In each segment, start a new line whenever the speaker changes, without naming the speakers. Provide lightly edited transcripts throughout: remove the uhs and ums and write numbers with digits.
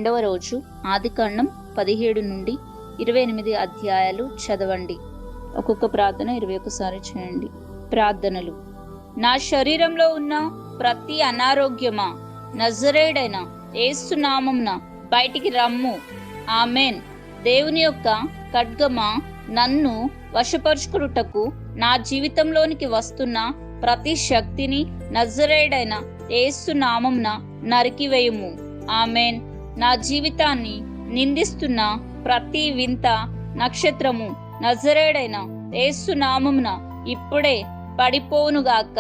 12వ రోజు ఆదికాండం 17 నుండి 28 అధ్యాయాలు చదవండి. ఒక్కొక్క ప్రార్థన 21 సారి చేయండి. ప్రార్థనలు. నా శరీరంలో ఉన్న ప్రతి అనారోగ్యమా నజరేయుడైన యేసు నామమున బయటికి రమ్ము. ఆమెన్. దేవుని యొక్క ఖడ్గమా నన్ను వశపరుచుకుటకు నా జీవితంలోనికి వస్తున్న ప్రతి శక్తిని నజరేయుడైన యేసు నామమున నరికివేయుము. ఆమెన్. నా జీవితాన్ని నిందిస్తున్న ప్రతి వింత నక్షత్రము నజరేయుడైన యేసు నామమున ఇప్పుడే పడిపోవునుగాక.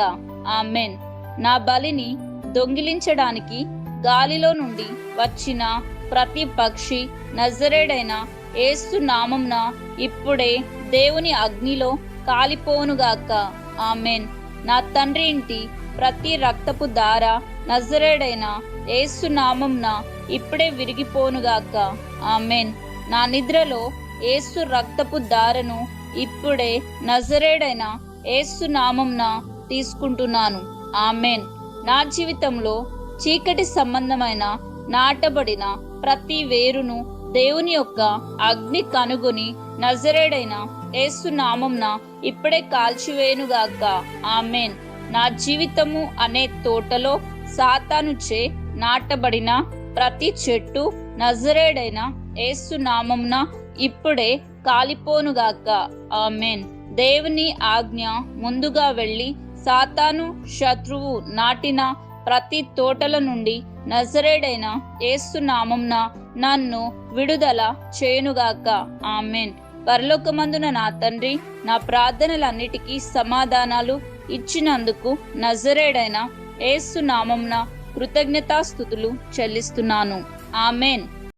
ఆమెన్. నా బలిని దొంగిలించడానికి గాలిలో నుండి వచ్చిన ప్రతి పక్షి నజరేయుడైన యేసు నామమున ఇప్పుడే దేవుని అగ్నిలో కాలిపోవునుగాక. ఆమెన్. నా తండ్రి ఇంటి ప్రతి రక్తపు దార నజరేయుడైన యేసు నామమున ఇప్పుడే విరిగిపోనుగాక. ఆమెన్. నా నిద్రలో యేసు రక్తపు దారను ఇప్పుడే నజరేయుడైన యేసు నామమున తీసుకుంటున్నాను. ఆమెన్. నా జీవితంలో చీకటి సంబంధమైన నాటబడిన ప్రతి వేరును దేవుని యొక్క అగ్ని కనుగొని నజరేయుడైన యేసు నామమున ఇప్పుడే కాల్చివేయునుగాక. ఆమెన్. నా జీవితము అనే తోటలో సాతానుచే నాటబడిన ప్రతి చెట్టు నజరేయుడైన యేసు నామమున ఇప్పుడే కాలిపోనుగాక. ఆమెన్. దేవుని ఆజ్ఞ ముందుగా వెళ్ళి సాతాను శత్రువు నాటిన ప్రతి తోటల నుండి నజరేయుడైన యేసు నామమున నన్ను విడుదల చేయునుగాక. ఆమెన్. పరలోకమందున నా తండ్రి, నా ప్రార్థనలన్నిటికీ సమాధానాలు ఇచ్చినందుకు నజరేయుడైన యేసు నామమున కృతజ్ఞతాస్తుతులు చెల్లిస్తున్నాను. ఆమెన్.